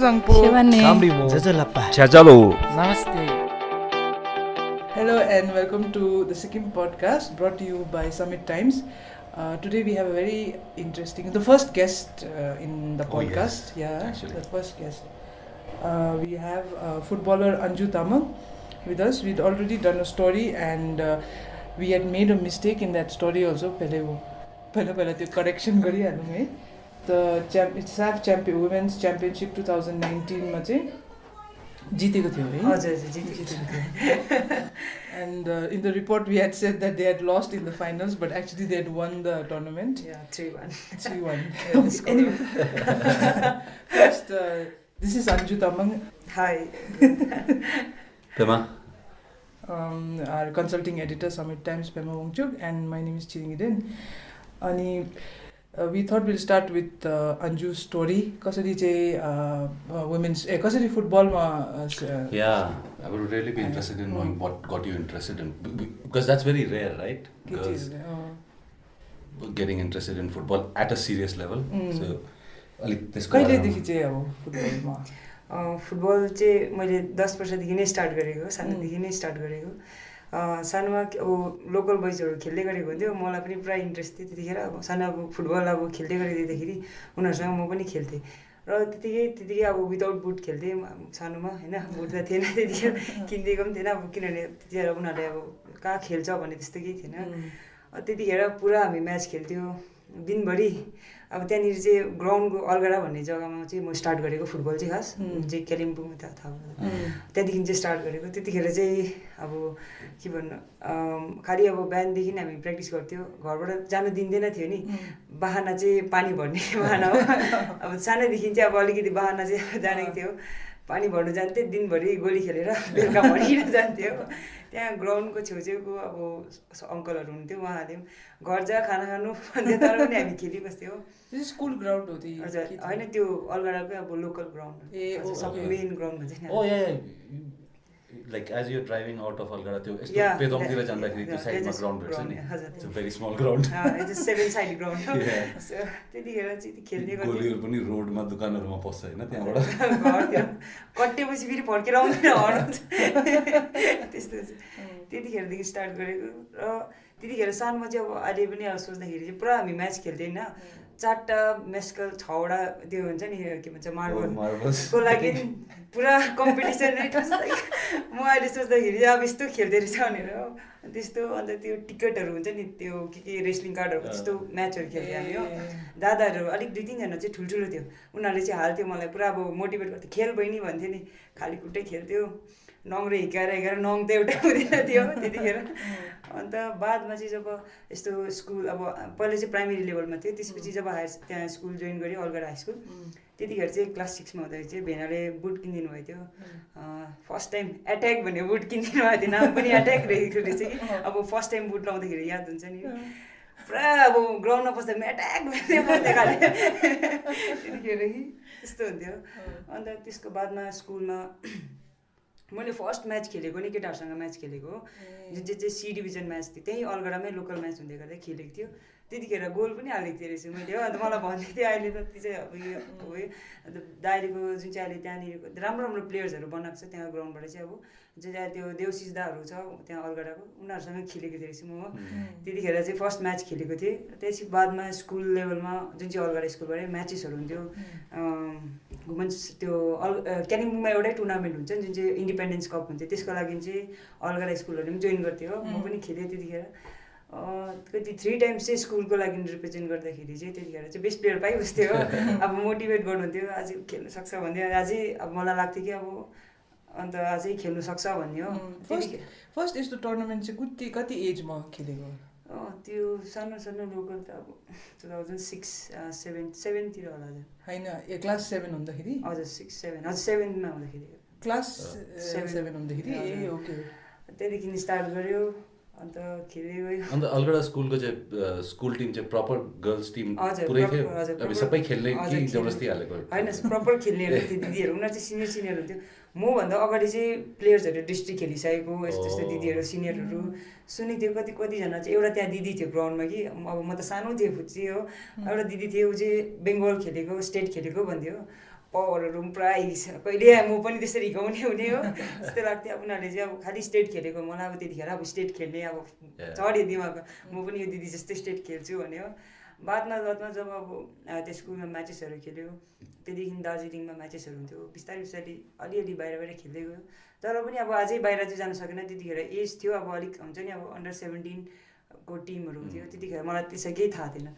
Namaste. Hello and welcome to the Sikkim podcast brought to you by Summit Times. Today we have a very interesting, the first guest in the podcast. Actually. The first guest. We have footballer Anju Tamang with us. We'd already done a story and we had made a mistake in that story also. पहिला त्यो correction गरिहालौँ है. The SAF Women's Championship 2019 मा चाहिँ जितेको थियो है. हजुर जितेको थियो. And in the report we had said that they had lost in the finals, but actually they had won the tournament. Yeah, 3-1. 3-1. Anyway, first, this is Anju Tamang. Hi. Pema. Our consulting editor, Summit Times, Pema Wongchuk, and my name is Chiringiden. Ani, we thought we'll start with Anju's story. Kasari चाहिँ women's, kasari football ma. Yeah, I would really be interested in knowing what got you interested in, because that's very rare, right? Girls getting interested in football at a serious level. So, कहिलेदेखि चाहिँ अब फुटबलमा? Football चाहिँ मैले 10 वर्षदेखि नै start गरेको, सानोदेखि नै स्टार्ट गरेको. सानोमा अब लोकल बोइजहरू खेल्दै गरेको हुन्थ्यो, मलाई पनि पुरा इन्ट्रेस्ट थियो त्यतिखेर. अब सानो अब फुटबल अब खेल्दै गरिदिँदाखेरि उनीहरूसँग म पनि खेल्थेँ र त्यतिकै अब विदाउट बुट खेल्थेँ सानोमा होइन. बुट त थिएन त्यतिखेर, किनिदिएको पनि थिएन अब, किनभने त्यतिखेर उनीहरूले अब कहाँ खेल्छ भन्ने त्यस्तो केही थिएन. त्यतिखेर पुरा हामी म्याच खेल्थ्यौँ दिनभरि. अब त्यहाँनिर चाहिँ ग्राउन्डको अलगडा भन्ने जग्गामा चाहिँ म स्टार्ट गरेको फुटबल चाहिँ खास चाहिँ कालिम्पोङ थाहा त्यहाँदेखि चाहिँ स्टार्ट गरेको. त्यतिखेर चाहिँ अब के भन्नु, खालि अब बिहानदेखि हामी प्र्याक्टिस गर्थ्यौँ. घरबाट जानु दिँदैन थियो नि, बाहना चाहिँ पानी भर्ने बाहना हो. अब सानैदेखि चाहिँ अब अलिकति बाहना चाहिँ जानेको थियो. पानी भर्नु जान्थ्यो, दिनभरि गोली खेलेर बेलुका भरिकन जान्थ्यो. त्यहाँ ग्राउन्डको छेउछेउको अब अङ्कलहरू हुन्थ्यो, उहाँहरूले घर जा खाना खानु भन्थ्यो, तर पनि हामी खेलिबस्थ्यौँ. स्कुल ग्राउन्ड हो त्यही? हजुर होइन, त्यो अलगडाकै अब लोकल ग्राउन्ड, सबै मेन ग्राउन्ड भन्छ नि. Oh yeah, like as you're driving out of Algada, त्यो यस्तो पेदोङतिर जाँदाखेरि त्यो साइडमा ग्राउन्ड भेट्छ नि. It's a very small ground. It's a 7-side ground. So त्यतिखेर चाहिँ खेल्ने गर्थ्यो. गोलीहरू पनि रोडमा दुकानहरूमा पस्छ होइन त्यहाँबाट. घरतिर कट्टेपछि फेरि फर्केर आउँदैन हराउँछ त्यस्तो. त्यतिखेरदेखि स्टार्ट गरेको. र त्यतिखेर सानोमा चाहिँ अब अहिले पनि अब सोच्दाखेरि चाहिँ पुरा हामी म्याच खेल्थ्यौँ होइन. 4टा मेस्कल 6वटा त्यो हुन्छ नि के भन्छ मार्बलको लागि पुरा कम्पिटिसन नै. म अहिले सोच्दाखेरि चाहिँ अब यस्तो खेल्दै रहेछ भनेर त्यस्तो. अन्त त्यो टिकटहरू हुन्छ नि, त्यो के रेस्लिङ कार्डहरू त्यस्तो म्याचहरू खेल्थ्यौँ हामी हो. दादाहरू अलिक 2-3जना चाहिँ ठुल्ठुलो थियो, उनीहरूले चाहिँ हाल्थ्यो मलाई, पुरा अब मोटिभेट गर्थ्यो. खेल बहिनी भन्थ्यो नि, खाली खुट्टै खेल्थ्यो. नङरे हिकाएर नङ त एउटै हुँदैन थियो त्यतिखेर. अन्त बादमा चाहिँ जब यस्तो स्कुल अब पहिला चाहिँ प्राइमेरी लेभलमा थियो, त्यसपछि जब त्यहाँ स्कुल जोइन गरेँ अलगढा हाई स्कुल, त्यतिखेर चाहिँ क्लास 6मा हुँदाखेरि चाहिँ भेनाले बुट किनिदिनु भएको थियो. फर्स्ट टाइम एट्याक भन्ने बुट किनिदिनु भएको थियो, नाम पनि एट्याक रहेको रहेछ कि. अब फर्स्ट टाइम बुट लाउँदाखेरि याद हुन्छ नि, पुरा अब ग्राउन्डमा पस्दा एट्याक भन्दै बस्दै खाले त्यतिखेर त्यस्तो हुन्थ्यो. अन्त त्यसको बादमा स्कुलमा मैले फर्स्ट म्याच खेलेको नि केटाहरूसँग म्याच खेलेको हो, जुन चाहिँ सी डिभिजन म्याच थियो. त्यहीँ अलगढामै लोकल म्याच हुँदै गर्दा खेलेको थियो. त्यतिखेर गोल पनि हालेको थियो रहेछु मैले हो. अन्त मलाई भन्दै थियो अहिले त त्यो चाहिँ अब यो उयो अन्त दाइलेको जुन चाहिँ अहिले त्यहाँनिरको राम्रो राम्रो प्लेयर्सहरू बनाएको छ त्यहाँ ग्राउन्डबाट चाहिँ. अब जुन चाहिँ त्यो देवसिसदाहरू छ त्यहाँ अलगढाको, उनीहरूसँग खेलेको थियो रहेछु म हो. त्यतिखेर चाहिँ फर्स्ट म्याच खेलेको थिएँ. त्यसपछि बादमा स्कुल लेभलमा जुन चाहिँ अलगढा स्कुलबाट म्याचेसहरू हुन्थ्यो. वुमेन्स त्यो कालिम्पोङमा एउटै टुर्नामेन्ट हुन्छ जुन चाहिँ इन्डिपेन्डेन्स कप हुन्थ्यो, त्यसको लागि चाहिँ अलगढा स्कुलहरूले पनि जोइन गर्थ्यो हो. म पनि खेलेँ त्यतिखेर. कति 3 टाइम्स चाहिँ स्कुलको लागि रिप्रेजेन्ट गर्दाखेरि चाहिँ त्यतिखेर चाहिँ बेस्ट प्लेयर पाइबस्थ्यो हो. अब मोटिभेट गर्नुहुन्थ्यो, अझै खेल्नु सक्छ भन्थ्यो. अझै अब मलाई लाग्थ्यो कि अब अन्त अझै खेल्नु सक्छ भन्ने हो. फर्स्ट यस्तो टुर्नामेन्ट चाहिँ कति एजमा खेलेको? त्यो सानो सानो लोकल त अब 2006-7 होला होइन, क्लास 7 हुँदाखेरि? हजुर 6-7 हजुर 7मा हुँदाखेरि, क्लास 7 हुँदाखेरि. ए ओके. त्यहाँदेखि स्टार्ट गऱ्यो. अन्त खेल्दै गयो. अन्त अलगढा स्कुलको चाहिँ स्कुल टिम चाहिँ प्रपर गर्ल्स टिम पुरै थियो? अब सबै खेल्ने कि जबरजस्ती हालेको? होइन, प्रपर खेल्नेहरू थियो दिदीहरू. उनीहरू चाहिँ सिनियर हुन्थ्यो. मभन्दा अगाडि चाहिँ प्लेयर्सहरू डिस्ट्रिक्ट खेलिसकेको यस्तो यस्तो दिदीहरू सिनियरहरू सुनेको थियो. कतिजना चाहिँ एउटा त्यहाँ दिदी थियो ग्राउन्डमा कि, अब म त सानो थिएँ फुच्ची हो, एउटा दिदी थियो ऊ चाहिँ बेङ्गल खेलेको, स्टेट खेलेको भन्थ्यो. पावरहरू पनि पुरा कहिले म पनि त्यसरी हिँडाउने हुने हो त्यस्तो लाग्थ्यो। अब उनीहरूले चाहिँ अब खालि स्टेट खेलेको, मलाई अब त्यतिखेर अब स्टेट खेल्ने अब चढ्यो दिमागमा, म पनि यो दिदी जस्तै स्टेट खेल्छु भन्ने हो। बादमा जब अब त्यो स्कुलमा म्याचेसहरू खेल्यो, त्यहाँदेखि दार्जिलिङमा म्याचेसहरू हुन्थ्यो, बिस्तारै बिस्तारै अलिअलि बाहिर खेल्दै गयो। तर पनि अब अझै बाहिर चाहिँ जानु सकेन, त्यतिखेर एज थियो, अब अलिक हुन्छ नि अब अन्डर 17 को टिमहरू हुन्थ्यो, त्यतिखेर मलाई त्यसै केही थाहा थिएन।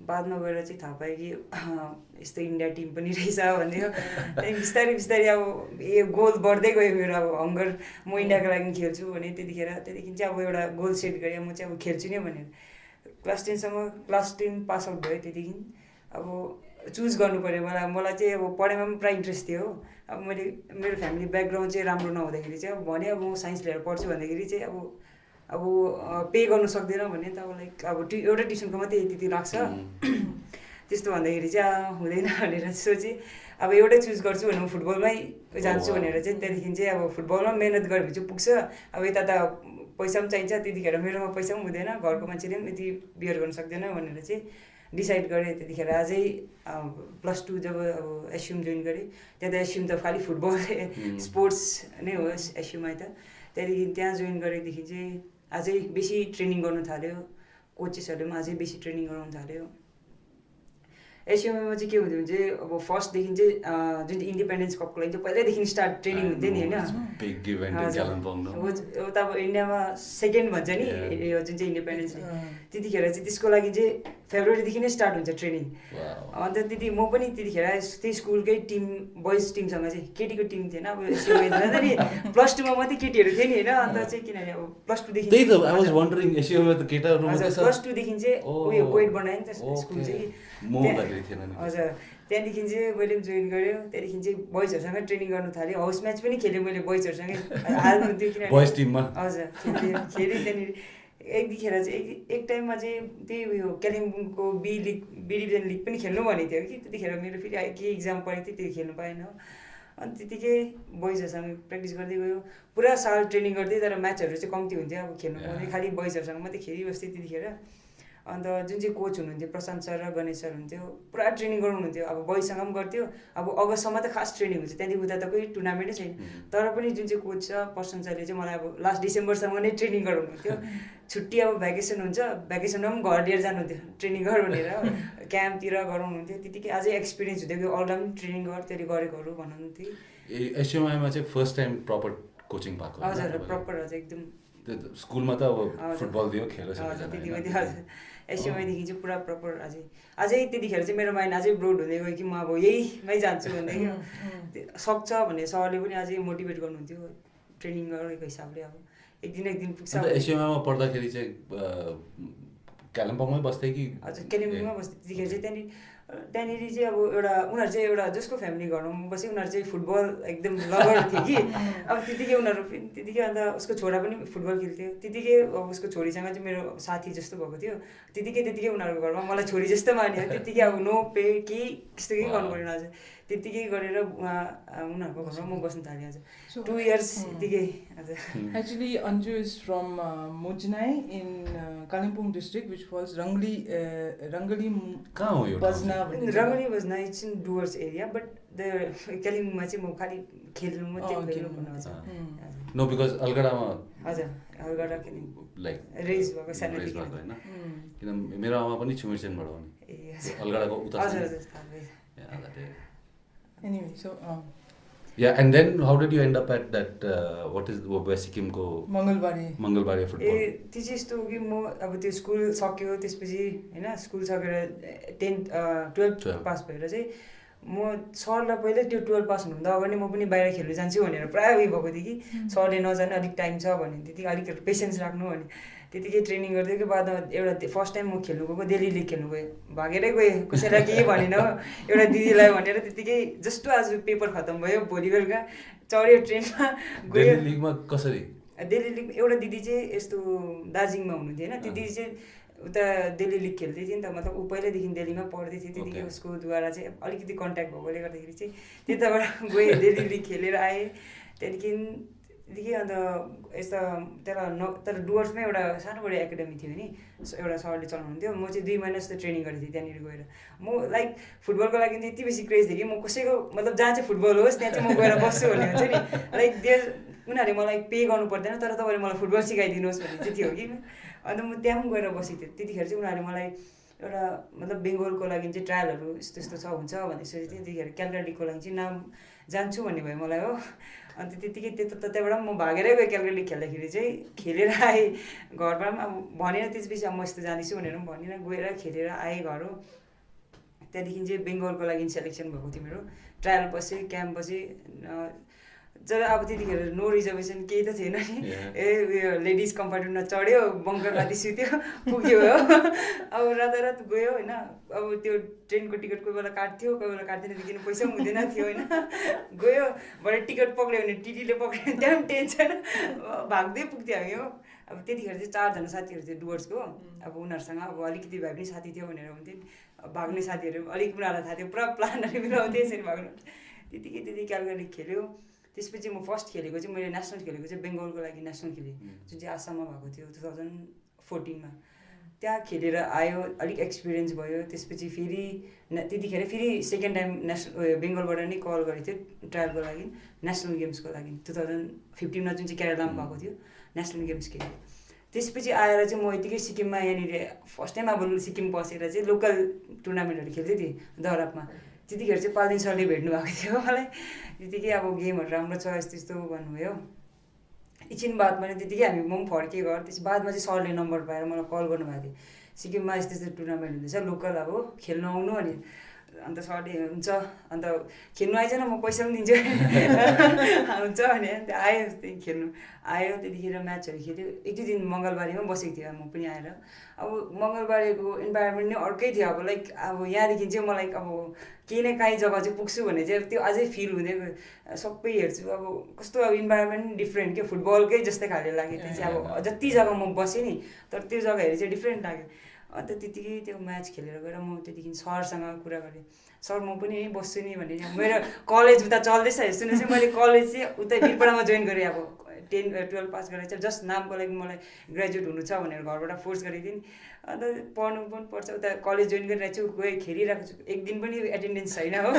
बादमा गएर चाहिँ थाहा पाएँ कि यस्तो इन्डिया टिम पनि रहेछ भन्ने हो। त्यहाँदेखि बिस्तारै बिस्तारै अब गोल बढ्दै गयो मेरो, अब हङ्गर म इन्डियाको लागि खेल्छु भने त्यहाँदेखि चाहिँ अब एउटा गोल सेट गरेँ, म चाहिँ अब खेल्छु नै भनेर। क्लास 10 पास आउट भयो। त्यहाँदेखि अब चुज गर्नु पऱ्यो मलाई चाहिँ अब पढाइमा पनि पुरा इन्ट्रेस्ट थियो हो। अब मेरो फ्यामिली ब्याकग्राउन्ड चाहिँ राम्रो नहुँदाखेरि चाहिँ अब भने अब म साइन्स लिएर पढ्छु भन्दाखेरि चाहिँ अब पे गर्नु सक्दैन भने त अब लाइक अब एउटा ट्युसनको मात्रै यति लाग्छ त्यस्तो भन्दाखेरि चाहिँ हुँदैन भनेर सोचेँ। अब एउटै चुज गर्छु भने म फुटबलमै जान्छु भनेर चाहिँ त्यहाँदेखि चाहिँ अब फुटबलमा मेहनत गऱ्यो भने चाहिँ पुग्छ। अब यता त पैसा पनि चाहिन्छ, त्यतिखेर मेरोमा पैसा पनि हुँदैन, घरको मान्छेले पनि यति बियर गर्न सक्दैन भनेर चाहिँ डिसाइड गरेँ। त्यतिखेर अझै +2 जब अब एसयुम जोइन गरेँ, त्यहाँ त एसयुम त खालि फुटबल स्पोर्ट्स नै हो एसयुममा त। त्यहाँदेखि त्यहाँ जोइन गरेदेखि चाहिँ अझै बेसी ट्रेनिङ गर्नु थाल्यो, कोचेसहरूले पनि अझै बेसी ट्रेनिङ गराउनु थाल्यो। एसयुएममा चाहिँ के हुन्थ्यो भने चाहिँ अब फर्स्टदेखि चाहिँ जुन चाहिँ इन्डिपेन्डेन्स कपको लागि चाहिँ पहिल्यैदेखि स्टार्ट ट्रेनिङ हुन्थ्यो नि होइन। अब त अब इन्डियामा सेकेन्ड भन्छ नि यो जुन चाहिँ इन्डिपेन्डेन्स डे, त्यतिखेर चाहिँ त्यसको लागि चाहिँ फेब्रुअरीदेखि नै स्टार्ट हुन्छ ट्रेनिङ। अन्त म पनि त्यतिखेर त्यही स्कुलकै टिम बोइज टिमसँग चाहिँ केटीको टिम थिएन। अब एसयुएममा नि +2मा मात्रै केटीहरू थियो नि होइन। अन्त चाहिँ किनभने अब +2देखि +2देखि चाहिँ उयो कोइड बनायो नि त स्कुल चाहिँ। हजुर, त्यहाँदेखि चाहिँ मैले पनि जोइन गऱ्यो। त्यहाँदेखि चाहिँ बोइजहरूसँग ट्रेनिङ गर्नु थाल्यो, हाउस म्याच पनि खेलेँ मैले बोइजहरूसँगै हाल्नुहुन्थ्यो किनभने हजुर खेलेँ। त्यहाँनिर यतिखेर चाहिँ एक टाइममा चाहिँ त्यही उयो कालिम्पोङको बी डिभिजन लिग पनि खेल्नु भनेको थियो कि, त्यतिखेर मेरो फेरि केही इक्जाम परेको थियो, त्यो खेल्नु पाएन। अनि त्यतिकै बोइजहरूसँग प्र्याक्टिस गर्दै गयो, पुरा साल ट्रेनिङ गर्थेँ। तर म्याचहरू चाहिँ कम्ती हुन्थ्यो, अब खेल्नु पाउँदै खालि बोइजहरूसँग मात्रै खेलिबस्थेँ त्यतिखेर। अन्त जुन चाहिँ कोच हुनुहुन्थ्यो प्रशान्त सर र गणेश सर हुन्थ्यो, पुरा ट्रेनिङ गराउनुहुन्थ्यो। अब बोइजसँग पनि गर्थ्यो, अब अगस्तसम्म त खास ट्रेनिङ हुन्छ, त्यहाँदेखि उता त कोही टुर्नामेन्टै छैन। तर पनि जुन चाहिँ कोच छ प्रशान्त सरले चाहिँ मलाई अब लास्ट डिसेम्बरसम्म नै ट्रेनिङ गराउनुहुन्थ्यो। छुट्टी अब भ्याकेसन हुन्छ, भ्याकेसनमा पनि घर लिएर जानुहुन्थ्यो ट्रेनिङ गर भनेर, क्याम्पतिर गराउनुहुन्थ्यो। त्यतिकै अझै एक्सपिरियन्स हुन्थ्यो कि अरूलाई पनि ट्रेनिङ गर त्यसले गरेकोहरू भन्नुहुन्थ्यो। एसयुएमआईमा चाहिँ फर्स्ट टाइम प्रपर कोचिङ पाएको? हजुर प्रपर हजुर एकदम। स्कुलमा त अब फुटबल दियो खेल एसयुएमआईदेखि चाहिँ पुरा प्रपर अझै त्यतिखेर चाहिँ मेरो माइन्ड अझै ब्रोड हुँदै गयो कि म अब यहीमै जान्छु भन्दै सक्छ भन्ने सरले पनि अझै मोटिभेट गर्नुहुन्थ्यो ट्रेनिङ गरेको हिसाबले। अब एक दिन पुग्छ। एसयुएमआईमा पढ्दाखेरि चाहिँ कालिम्पोङमै बस्थेँ कि? हजुर कालिम्पोङमै बस्थेँ त्यतिखेर चाहिँ। त्यहाँनिर चाहिँ अब उनीहरू चाहिँ एउटा जसको फ्यामिली घरमा बसेँ, उनीहरू चाहिँ फुटबल एकदम लभर थियो कि। अब त्यतिकै उनीहरू त्यतिकै अन्त उसको छोरा पनि फुटबल खेल्थ्यो, त्यतिकै अब उसको छोरीसँग चाहिँ मेरो साथी जस्तो भएको थियो। त्यतिकै उनीहरूको घरमा मलाई छोरी जस्तो मान्यो, त्यतिकै अब नो पे केही त्यस्तो केही गर्नु परेन। अझ त्यतिकै गरेर उनीहरूको घरमा म बस्नु थालेँ। अझ 2 इयर्स त्यतिकै। हजुर, actually Anju is from Mojnai in Kalimpong district which falls Rangli कहाँ हो यो? रङ्गली बजना it's in Dooars area, but कालिम्पोङमा चाहिँ म खालि खेल्नु मात्रै खेल्नु भन्नु। नो बिकज अलगढामा हजुर अलगढा लाइक रेज भएको सानोदेखि होइन, किन मेरो आमा पनि छिमेरसेनबाट हो नि, अलगढाको उता। Anyway, so yeah, and then how did you end up at that what is West Sikkimको मङ्गलबारे फुटबल? त्यो चाहिँ यस्तो हो कि म अब त्यो स्कुल सक्यो त्यसपछि होइन, स्कुल सकेर 12 पास भएर चाहिँ म सरलाई पहिल्यै त्यो 12 पास हुनुभन्दा अगाडि म पनि बाहिर खेल्नु जान्छु भनेर प्रायः उयो भएको थियो कि, सरले नजाने अलिक टाइम छ भने त्यतिकै अलिक पेसेन्स राख्नु भने त्यतिकै ट्रेनिङ गर्दै कि बादमा एउटा फर्स्ट टाइम म खेल्नु गएको दिल्ली लिग खेल्नु गएँ, भागेरै गएँ, कसैलाई केही भनेन हो, एउटा दिदीलाई भनेर त्यतिकै जस्तो आज पेपर खत्तम भयो भोलि बेलुका चढ्यो ट्रेनमा गयो। दिल्ली लिगमा कसरी? दिल्ली लिग एउटा दिदी चाहिँ यस्तो दार्जिलिङमा हुनुहुन्थ्यो होइन, त्यो दिदी चाहिँ उता दिल्ली लिग खेल्दै थियो नि त, मतलब ऊ पहिल्यैदेखि दिल्लीमा पढ्दै थियो, त्यतिकै उसकोद्वारा चाहिँ अलिकति कन्ट्याक्ट भएकोले गर्दाखेरि चाहिँ त्यताबाट गएँ, दिल्ली लिग खेलेर आएँ। त्यहाँदेखि त्यतिकै अन्त यस्ता तर डुवर्समै एउटा सानोबडे एकाडेमी थियो नि, एउटा सरले चलाउनुहुन्थ्यो। म चाहिँ 2 महिना जस्तो ट्रेनिङ गरेको थिएँ त्यहाँनिर गएर। म लाइक फुटबलको लागि चाहिँ यति बेसी क्रेज थियो कि म कसैको मतलब जहाँ चाहिँ फुटबल होस् त्यहाँ चाहिँ म गएर बस्छु भन्ने हुन्छ नि। लाइक उनीहरूले मलाई पे गर्नु पर्दैन तर तपाईँले मलाई फुटबल सिकाइदिनुहोस् भन्ने चाहिँ थियो कि। अन्त म त्यहाँ पनि गएर बसेको थिएँ। त्यतिखेर चाहिँ उनीहरूले मलाई एउटा मतलब बेङ्गलको लागि चाहिँ ट्रायलहरू यस्तो यस्तो छ हुन्छ भनेपछि त्यतिखेर क्यालगरीको लागि चाहिँ नाम जान्छु भन्ने भयो मलाई हो। अन्त त्यतिकै त्यहाँबाट म भागेरै गएँ क्यालगरी खेल्दाखेरि चाहिँ, खेलेर आएँ घरमा पनि। अब भनेर त्यसपछि अब म यस्तो जाँदैछु भनेर पनि भनेर गएर खेलेर आएँ घर हो। त्यहाँदेखि चाहिँ बेङ्गलको लागि सेलेक्सन भएको थियो मेरो। ट्रायल बसेँ, क्याम्प बसेँ। जब अब त्यतिखेर नो रिजर्भेसन केही त थिएन नि। उयो लेडिज कम्पार्टमेन्टमा चढ्यो, बङ्कर राति सुत्यो, पुग्यो हो। अब रातारात गयो होइन। अब त्यो ट्रेनको टिकट कोही बेला काट्थ्यो, कोही बेला काट्दैन, किन पैसा पनि हुँदैन थियो होइन। गयो भरे टिकट पक्रियो भने टिटीले पक्रियो भने त्यहाँ पनि टेन्सन, भाग्दै पुग्थ्यो हामी हो। अब त्यतिखेर चाहिँ 4जना साथीहरू थियो डुवर्सको। अब उनीहरूसँग अब अलिकति भए पनि साथी थियो भनेर हुन्थ्यो नि। भाग्ने साथीहरू अलिक उनीहरूलाई थाहा थियो, पुरा प्लानहरू मिलाउँथ्यो यसरी भाग्नु। त्यति क्यालगरी खेल्यो। त्यसपछि म फर्स्ट खेलेको चाहिँ मैले नेसनल खेलेको चाहिँ बेङ्गलको लागि नेसनल खेलेँ, जुन चाहिँ आसाममा भएको थियो 2014मा। त्यहाँ खेलेर आयो, अलिक एक्सपिरियन्स भयो। त्यसपछि फेरि त्यतिखेर फेरि सेकेन्ड टाइम बेङ्गलबाट नै कल गरेको थियो ट्रायलको लागि, नेसनल गेम्सको लागि 2015मा जुन चाहिँ केरलामा भएको थियो नेसनल गेम्स खेलेँ। त्यसपछि आएर चाहिँ म यतिकै सिक्किममा यहाँनिर फर्स्ट टाइम अब सिक्किम बसेर चाहिँ लोकल टुर्नामेन्टहरू खेल्दै थिएँ दरापमा। त्यतिखेर चाहिँ पाल्दिन सरले भेट्नु भएको थियो मलाई। त्यतिकै अब गेमहरू राम्रो छ यस्तो यस्तो भन्नुभयो। एकछिन बादमा नै त्यतिकै म पनि फर्केँ घर। त्यस बादमा चाहिँ सरले नम्बर पाएर मलाई कल गर्नुभएको थियो, सिक्किममा यस्तो यस्तो टुर्नामेन्ट हुँदैछ लोकल अब खेल्नु आउनु भने। अन्त सरले हुन्छ, अन्त खेल्नु आइज न म पैसा पनि दिन्छु हुन्छ भने। अन्त आयो त्यही खेल्नु आयो। त्यतिखेर म्याचहरू खेल्यो। 1-2 दिन मङ्गलबारीमा बसेको थियो म पनि आएर। अब मङ्गलबारीको इन्भाइरोमेन्ट नै अर्कै थियो। अब लाइक अब यहाँदेखि चाहिँ मलाई अब केही न काहीँ जग्गा चाहिँ पुग्छु भने चाहिँ त्यो अझै फिल हुँदै गयो। सबै हेर्छु अब कस्तो अब इन्भाइरोमेन्ट डिफ्रेन्ट क्या, फुटबलकै जस्तै खाले लाग्यो। त्यो चाहिँ अब जति जग्गा म बसेँ नि तर त्यो जग्गाहरू चाहिँ डिफ्रेन्ट लाग्यो। अन्त त्यतिकै त्यो म्याच खेलेर गएर म त्यहाँदेखि सरसँग कुरा गरेँ, सर म पनि यहीँ बस्छु नि भने। मेरो कलेज उता चल्दैछ सुन्नुहोस् है, मैले कलेज चाहिँ उता वीरपाडामा जोइन गरेँ। अब 10-12 पास गरेर चाहिँ जस्ट नामको लागि मलाई ग्रेजुएट हुनु छ भनेर घरबाट फोर्स गरेको थिएँ नि। अन्त पढ्नु पनि पर्छ, उता कलेज जोइन गरिरहेको छु, गएँ खेलिरहेको छु, एक दिन पनि एटेन्डेन्स छैन हो।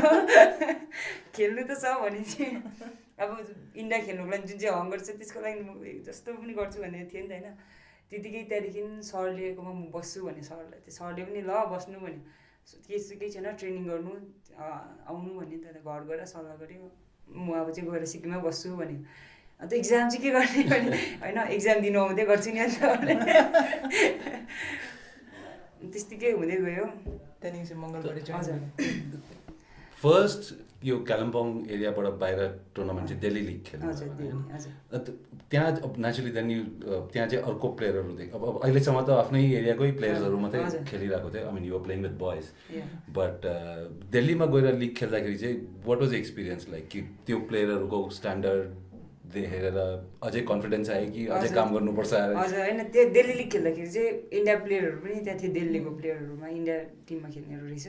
खेल्नु त छ भने चाहिँ अब इन्डिया खेल्नुको लागि जुन चाहिँ हङ्गर छ त्यसको लागि म जस्तो पनि गर्छु भन्ने थियो नि त होइन। त्यतिकै त्यहाँदेखि सरलेकोमा म बस्छु भने सरलाई, त्यो सरले पनि ल बस्नु भन्यो। केही छैन ट्रेनिङ गर्नु आउनु भन्यो। त्यहाँ घर गएर सल्लाह गऱ्यो, म अब चाहिँ गएर सिक्किममै बस्छु भन्यो। अन्त इक्जाम चाहिँ के गर्ने भने होइन इक्जाम दिनु आउँदै गर्छु नि अन्त त्यस्तिकै हुँदै गयो। त्यहाँदेखि चाहिँ मङ्गलबारी हजुर फर्स्ट यो कालिम्पोङ एरियाबाट बाहिर टुर्नामेन्ट चाहिँ दिल्ली लिग खेल्नु त्यहाँ अब नेचुरली देन यु त्यहाँ चाहिँ अर्को प्लेयरहरू देख्यो। अब अहिलेसम्म त आफ्नै एरियाकै प्लेयर्सहरू मात्रै खेलिरहेको थियो। I mean you playing with boys, but दिल्लीमा गएर लिग खेल्दाखेरि चाहिँ वाट वाज एक्सपिरियन्स लाइक? कि त्यो प्लेयरहरूको स्ट्यान्डर्ड देखेर अझै कन्फिडेन्स आयो कि अझै काम गर्नुपर्छ? हजुर होइन, त्यो दिल्ली लिग खेल्दाखेरि चाहिँ इन्डिया प्लेयरहरू पनि त्यहाँ थियो। दिल्लीको प्लेयरहरूमा इन्डिया टिममा खेल्नेहरू रहेछ।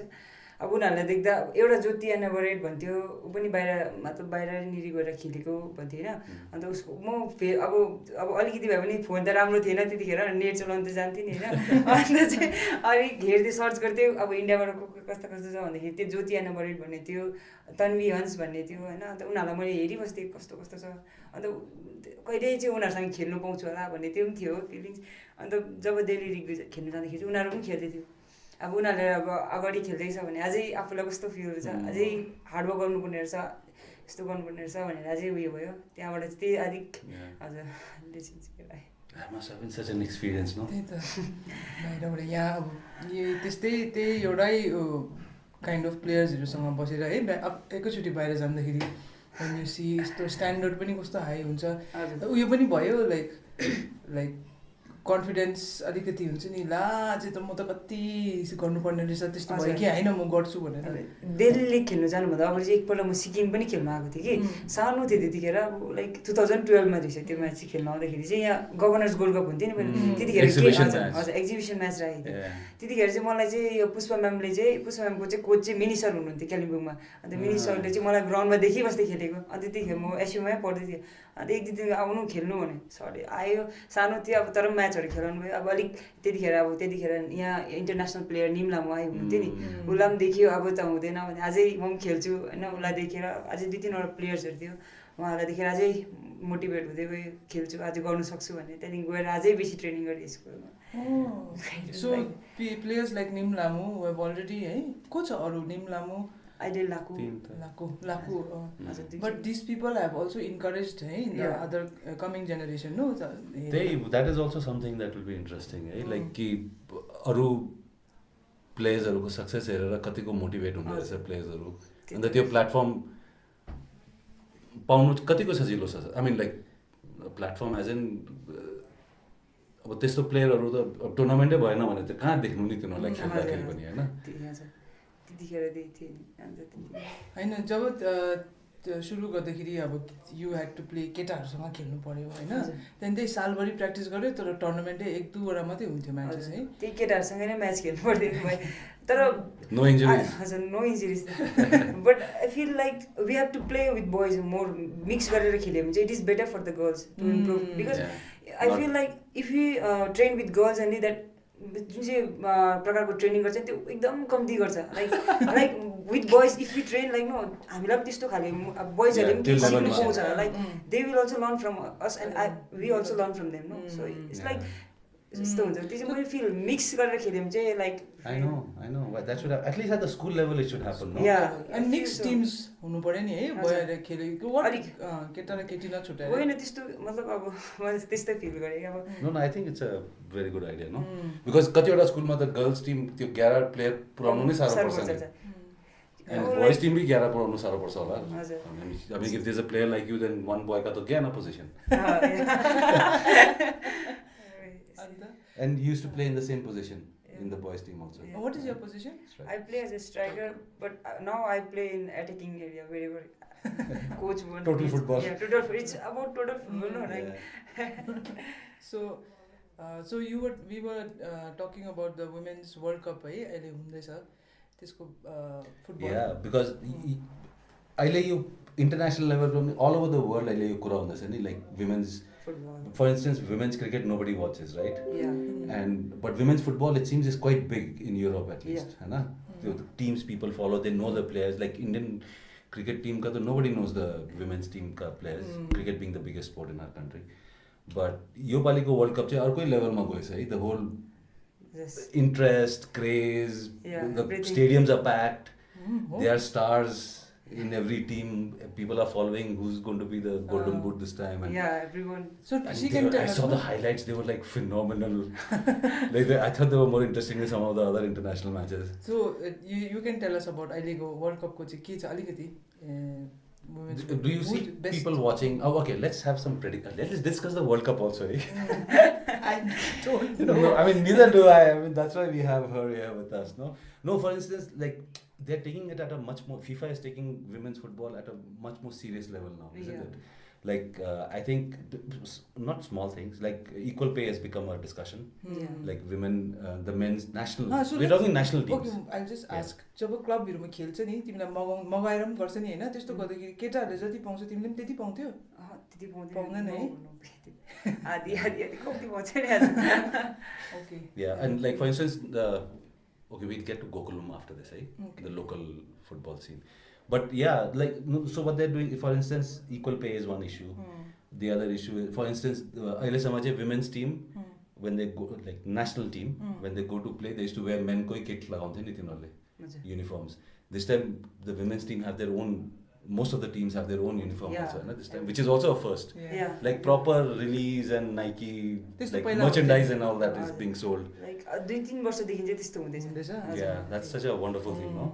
अब उनीहरूलाई देख्दा एउटा ज्योति एनाबरेट भन्थ्यो, ऊ पनि बाहिर मतलब बाहिरनिर गएर खेलेको भन्थ्यो होइन। अन्त उसको म अब अलिकति भए पनि फोन त राम्रो थिएन त्यतिखेर, नेट चलाउनु त जान्थेँ नि होइन। अन्त चाहिँ अलिक हेर्थेँ, सर्च गर्थेँ अब इन्डियाबाट कस्तो कस्तो छ भन्दाखेरि त्यो ज्योति एनाबरेट भन्ने थियो, तन्वी हन्स भन्ने थियो होइन। अन्त उनीहरूलाई मैले हेरिबस्थेँ कस्तो कस्तो छ। अन्त कहिले चाहिँ उनीहरूसँग खेल्नु पाउँछु होला भन्ने त्यो पनि थियो फिलिङ्स। अन्त जब दिल्ली लिग खेल्नु जाँदाखेरि चाहिँ उनीहरू पनि खेल्दै थियो। अब उनीहरूले अब अगाडि खेल्दैछ भने अझै आफूलाई कस्तो फिल हुन्छ, अझै हार्डवर्क गर्नुपर्ने रहेछ, यस्तो गर्नुपर्ने रहेछ भनेर अझै उयो भयो। त्यहाँबाट चाहिँ त्यही अलिक हजुर एक्सपिरियन्स न त्यही त बाहिरबाट यहाँ अब त्यही एउटै काइन्ड अफ प्लेयर्सहरूसँग बसेर है एकैचोटि बाहिर जाँदाखेरि यस्तो स्ट्यान्डर्ड पनि कस्तो हाई हुन्छ। उयो पनि भयो लाइक कन्फिडेन्स अलिकति हुन्छ नि ला चाहिँ त म त कति गर्नुपर्ने रहेछ त्यस्तो भयो कि होइन म गर्छु भनेर दिल्ली लिग खेल्नु जानुभन्दा अगाडि चाहिँ एकपल्ट म सिक्किम पनि खेल्नु आएको थिएँ कि सानो थिएँ त्यतिखेर अब लाइक 2012मा रहेछ त्यो म्याच चाहिँ खेल्नु आउँदाखेरि चाहिँ यहाँ गभर्नर्स गोल्ड कप हुन्थ्यो नि त्यतिखेर हजुर एक्जिबिसन म्याच राखेको थियो त्यतिखेर चाहिँ मलाई चाहिँ यो पुष्पा म्यामको चाहिँ कोच चाहिँ मिनी सर हुनुहुन्थ्यो कालिम्पोङमा अन्त मिनी सरले चाहिँ मलाई ग्राउन्डमा देखिबस्दै खेलेको अन्त त्यतिखेर म एसयुमै पढ्दै थिएँ अन्त एक दुई दिन आउनु खेल्नु भने सरले आयो सानो थियो अब तर म्याचहरू खेलाउनु भयो अब अलिक त्यतिखेर यहाँ इन्टरनेसनल प्लेयर निम लामो आयो हुनुहुन्थ्यो नि उसलाई पनि देखियो अब त हुँदैन भने अझै म पनि खेल्छु होइन उसलाई देखेर अझै 2-3वटा प्लेयर्सहरू थियो उहाँलाई देखेर अझै मोटिभेट हुँदै गयो खेल्छु अझै गर्नु सक्छु भन्ने त्यहाँदेखि गएर अझै बेसी ट्रेनिङ गरेँ स्कुलमा सो प्लेयर्स लाइक निम लामो हेभ अलरेडी है को छ अरू निम लामो अहिले लाकु but these people have also encouraged है in the other coming generation no that is also something that will be interesting है like कि अरू प्लेयर्सहरूको सक्सेस हेरेर कतिको मोटिभेट हुँदो रहेछ प्लेयर्सहरू अन्त त्यो प्लेटफर्म पाउनु कतिको सजिलो छ I mean like platform as an अब त्यस्तो प्लेयरहरू त टुर्नामेन्टै भएन भने त कहाँ देख्नु नि तिनीहरूलाई खेल्दाखेरि पनि होइन होइन जब सुरु गर्दाखेरि अब यु ह्याड टु प्ले केटाहरूसँग खेल्नु पर्यो होइन त्यहाँदेखि त्यही सालभरि प्र्याक्टिस गऱ्यो तर टुर्नामेन्टै 1-2वटा मात्रै हुन्थ्यो म्याचेस है त्यही केटाहरूसँग नै म्याच खेल्नु पर्थ्यो तर नो इन्जुरिज हजुर no injuries but I feel like we have to play with boys more mix गरेर खेल्यो भने चाहिँ it is better for the girls to improve because I feel like if you train with girls and that जुन चाहिँ प्रकारको training गर्छ त्यो एकदम कम्ती गर्छ like with boys if you train like no हामीलाई पनि त्यस्तो खाले बोइजहरूले पनि केही सिक्नु पाउँछ like they will also learn from us and we also learn from them no so it's like त्यस्तो हुन्छ त्यो चाहिँ मैले फिल मिक्स गरेर खेल्यो भने चाहिँ like I know that should have, at least at the school level it should happen no and mixed teams हुनु पर्यो नि है भएर खेलेको अलिक केटा र केटी नछुटाएर होइन त्यस्तो मतलब अब मैले त्यस्तै फिल गरेँ अब no I think it's a very good idea no because कतिवटा स्कुलमा त गर्ल्स टिम त्यो 11 प्लेयर पुराउनु नै साह्रो पर्छ नि and boys team भी 11 पुराउनु साह्रो पर्छ होला हजुर I mean if there's a player like you then one boy का त ज्ञान position and you used to play in the same position in the boys team also. What is your position? I play as a striker, but now I play in attacking area wherever coach wants. Total football. Yeah, total. It's about total football, no? Like. So we were talking about the women's World Cup है अहिले हुँदैछ त्यसको football. Yeah, because अहिले यो international level all over the world अहिले यो कुरा हुँदैछ नि like women's football. For instance, women's cricket nobody watches, right? Yeah. But women's football it seems is quite big in Europe at least, है ना? The teams people follow, they know the players. Like Indian cricket team का तो nobody knows the women's team का players. Cricket being the biggest sport in our country. But यो पाली को World Cup चाहिँ अर्कै level मा गएछ है. The whole interest, craze, the stadiums are packed. There are stars. In every team, people are following who's going to be the golden boot this time. And everyone. So she can tell I saw the highlights; they were like phenomenal. I thought they were more interesting than some of the other international matches. So you can tell us about Aligo World Cup ko ke cha alikati. Do you see people watching? Oh, okay. Let's have some prediction. Let's discuss the World Cup also. Eh? I don't know. No, I mean neither do I. I mean that's why we have her here with us. No. For instance, like. They're taking it at a much more. FIFA is taking women's football at a much more serious level now, isn't it? Like I think not small things. Like equal pay has become a discussion. Like women, the men's national. We're talking national teams. Okay, I'll just ask. जब क्लबहरुमा खेल्छ नि तिमीलाई मगाएर पनि गर्छ नि हैन त्यस्तो गर्दाखेरि केटाहरूले जति पाउँछ तिमीले पनि त्यति पाउँथ्यौ त्यति पाउँदैन है आदि कति पाउँछ नि Okay. Yeah, and like for instance okay, we'll get to Gokulam after this, right? Okay. The local football scene. But yeah, like, so what they're doing, for instance, equal pay is one issue. The other issue is, for instance, Aile Samaje women's team, when they go, like national team, when they go to play, they used to wear men koi kit lagaunte ni tinole uniforms. This time, the women's team have their own, most of the teams have their own uniform also, this time, which is also a first. Like proper release and Nike, like merchandise and all that is being sold. Like 2-3 वर्षदेखि चाहिँ त्यस्तो हुँदैछ Yeah, that's such a wonderful thing, no?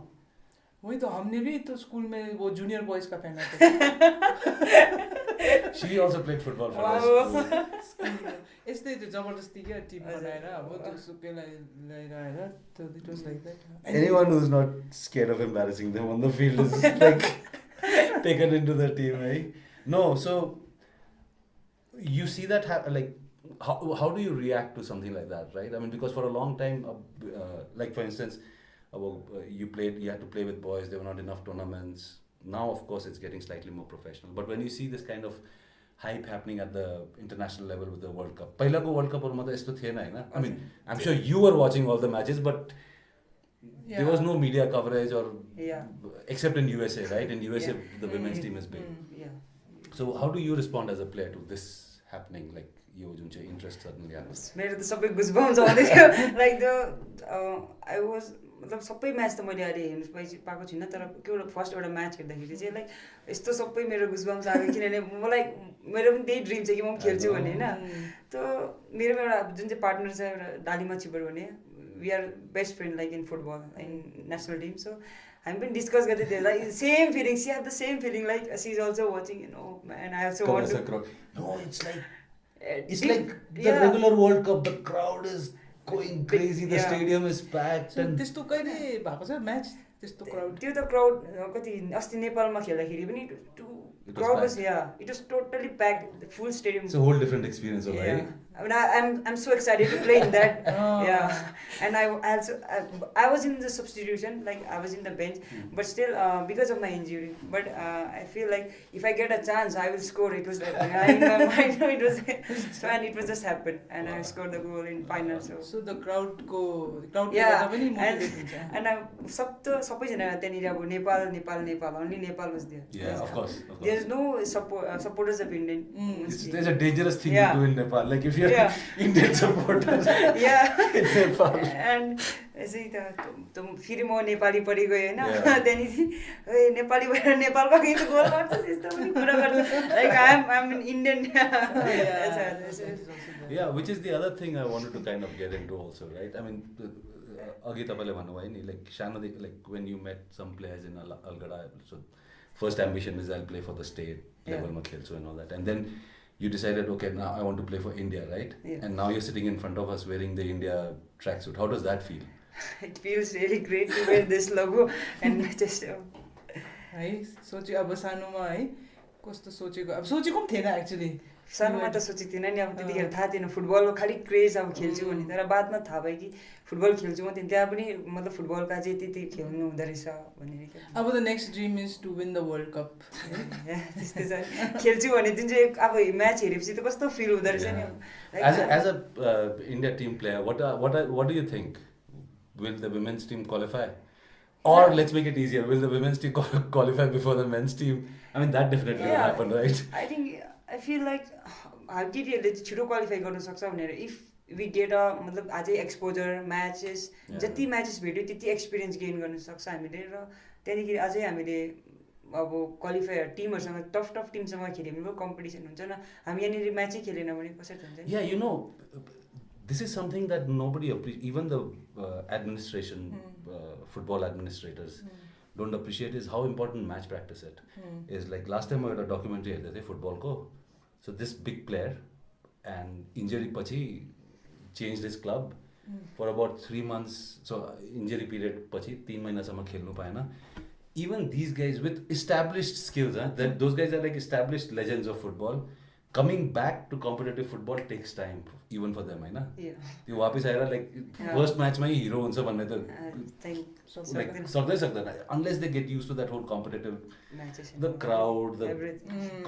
वही तो हमने भी तो school में वो जूनियर बॉयज का पहना था She also played football for us. यस्तै त्यो जबरजस्ती क्या टिम बनाएर अब त्यो सुकेलाई ल्याएर होइन त्यो it was like that Anyone who's not scared of embarrassing them on the field is like taken into the team, right? No, so you see that like how do you react to something like that, right? I mean, because for a long time, like for instance, you had to play with boys. There were not enough tournaments. Now, of course, it's getting slightly more professional. But when you see this kind of hype happening at the international level with the World Cup, पहिलाको World Cup हरूमा त यस्तो थिएन हैन. I mean, I'm sure you were watching all the matches, but there was no media coverage or except in USA, right? In USA, the women's team is big. So how do you respond as a player to this happening? Like यो जुन चाहिँ interest suddenly आएको मेरो त सबै गुजबाम्स आउँदै थियो like the I was मतलब सबै म्याच त मैले अहिले हेर्नु पाएको छुइनँ तर एउटा फर्स्ट एउटा म्याच हेर्दाखेरि चाहिँ लाइक यस्तो सबै मेरो गुजबाम्स आयो किनभने मलाई मेरो पनि त्यही ड्रिम छ कि म पनि खेल्छु भन्ने होइन त मेरोमा एउटा जुन चाहिँ पार्टनर छ एउटा डालिमा छिबर भन्ने we are best friend like in football in national team so हामी पनि डिस्कस गर्दै थियो like same feeling she have the same feeling like she is also watching and I also want to know it's like the regular World Cup, the crowd is going crazy, the stadium is packed. And त्यस्तो कहिले भएको छ match त्यस्तो crowd त्यो त crowd कति अस्ति नेपालमा खेल्दाखेरि पनि crowd was it was totally packed, the full stadium. It's a whole different experience, right? I mean, I'm so excited to play in that. And I was in the substitution, like I was in the bench, but still because of my injury. But I feel like if I get a chance, I will score. It was like in my mind, it was so, and it was just happened, and I scored the goal in final. So the crowd and सबैजना त्यहाँनिर अब Nepal only Nepal was there. Yeah, of course. There's no supporters of Indian. There's a dangerous thing to do in Nepal. Like if you're Indian supporters in Nepal. And यसै त फेरि म नेपाली परि गएँ होइन त्यहाँदेखि नेपाली भएर नेपालमा गएर गोल गर्छस् यस्तो पनि कुरा गर्छ like I am Indian Yeah, which is the other thing I wanted to kind of get into also, right? I mean, अघि तपाईँले भन्नुभयो नि लाइक सानोदेखि like when you met some players in Algada, so first ambition is I'll play for the state level ma khelchu and all that, and then you decided, okay, now I want to play for India, right? And now you're sitting in front of us wearing the India tracksuit. How does that feel? It feels really great to wear this logo and just है सोचे अब सानोमा है कस्तो सोचेको अब सोचेको पनि थिएन एक्चुअली सानोमा त सोचेको थिएन नि अब त्यतिखेर थाहा थिएन फुटबलको खालि क्रेज अब खेल्छु भन्ने तर बादमा थाहा भयो कि फुटबल खेल्छु म त्यहाँ पनि मतलब फुटबलका चाहिँ त्यति खेल्नु हुँदो रहेछ भन्ने अब the next dream is to win the world cup त्यस्तै छ खेल्छु भने जुन चाहिँ अब म्याच हेरेपछि त कस्तो फिल हुँदो रहेछ नि as a India team player, what do you think? Will the women's team qualify? Or let's make it easier, will the women's team qualify before the men's team? I mean, that definitely will happen, right? I feel like केटीहरूले चाहिँ छिटो qualify गर्न सक्छ भनेर if we get a मतलब अझै exposure matches जति matches भेट्यो त्यति एक्सपिरियन्स गेन गर्न सक्छ हामीले र त्यहाँदेखि अझै हामीले अब क्वालिफायर टिमहरूसँग टफ टिमसँग खेल्यो भने कम्पिटिसन हुन्छ न हामी यहाँनिर म्याचै खेलेन भने कसरी हुन्छ Yeah, you know, this is something that nobody even the administration, football administrators don't appreciate is how important match practice is. Like last time I had a documentary हेर्दै थिएँ फुटबलको, so this big player and injury पछि changed his club for about 3 months, so injury period पछि 3 महिनासम्म खेल्नु पाएन. Even these guys with established skills, that those guys are like established legends of football. Coming back to competitive football takes time even for them, हैन? त्यो वापस आएर like first म्याचमै hero हुन्छ भन्ने त लाइक सक्दैन unless they get used to that whole competitive, the crowd, the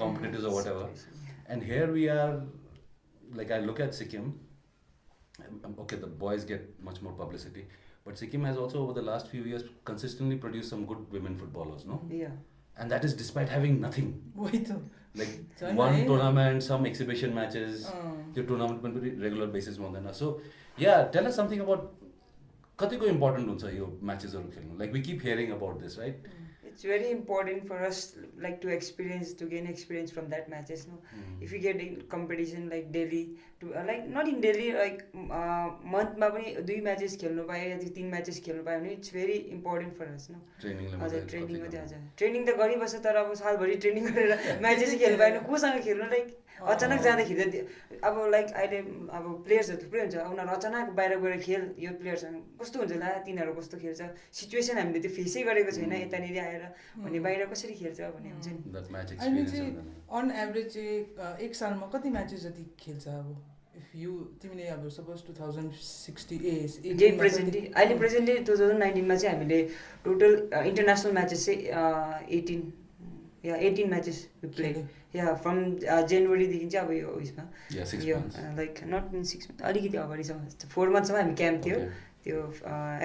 competitors or whatever. And here we are, like I look at Sikkim, okay, the boys get much more publicity, but Sikkim has also over the last few years consistently produced some good women footballers, no? And that is despite having nothing. Like one tournament, some exhibition matches, the tournament on a regular basis more than us. So yeah, tell us something about katiko important huncha yo matches haru khelnu. Like we keep hearing about this, right? it's very important for us like to gain experience from that matches, no. If you get in competition like Delhi to like not in Delhi like month ma pani 2 matches खेल्नु पाए या 3 matches खेल्नु पाए भने it's very important for us, no. हजुर training मात्रै हजुर training त गरिबस्छ तर अब सालभरि ट्रेनिङ गरेर म्याचेस खेल्नु पाएन कोसँग खेल्नु लाइक अचानक जाँदाखेरि अब लाइक अहिले अब प्लेयर्सहरू थुप्रै हुन्छ उनीहरू अचानक बाहिर गएर खेल यो प्लेयरसँग कस्तो हुन्छ ला तिनीहरू कस्तो खेल्छ सिचुएसन हामीले त्यो फेसै गरेको छैन यतानिर आएर भने बाहिर कसरी खेल्छ भन्ने हुन्छ नि अहिले चाहिँ अन एभरेज चाहिँ एक सालमा कति म्याचेस जति खेल्छ अब इफ यु तिमीले अब सपोज 2060 अहिले प्रेजेन्टली 2019 मा चाहिँ हामीले टोटल इन्टरनेसनल म्याचेस चाहिँ 18 matches we played. Yeah, from January देखि चाहिँ अब यो उइसमा यो लाइक नट इन 6 months अलिकति अगाडिसम्म 4 monthsमा हामी क्याम्प थियो त्यो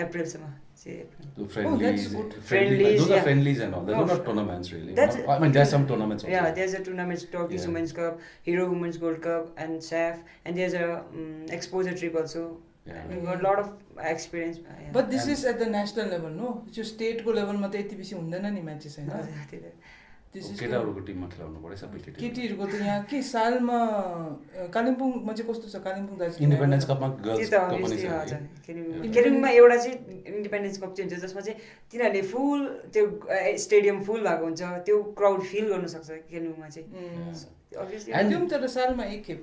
अप्रिलसम्म friendlies and all. They're not tournaments really. I mean, there's some tournaments also. Yeah, there's a tournament, Turkish Women's Cup, Hero Women's Gold Cup, and SAF, and there's a exposure trip also. Yeah. We got a lot of experience. But this is at the national level, no? It's your state level मा त यति बेसी हुँदैन नि matches हैन. केटाहरुको टिममा खेलाउनु पर्यो सबै केटीहरुको त यहाँ के सालमा कालिम्पोङमा चाहिँ कस्तो छ कालिम्पोङ दार्जिलिङ इन्डिपेन्डेन्स कपमा गर्ल्स कप पनि छ कालिम्पोङमा एउटा चाहिँ इन्डिपेन्डेन्स कप चाहिँ हुन्छ जसमा चाहिँ तिनीहरूले फुल त्यो स्टेडियम फुल भएको हुन्छ त्यो क्राउड फिल गर्न सक्छ कालिम्पोङमा चाहिँ अभियसली त्यो तर सालमा एक खेप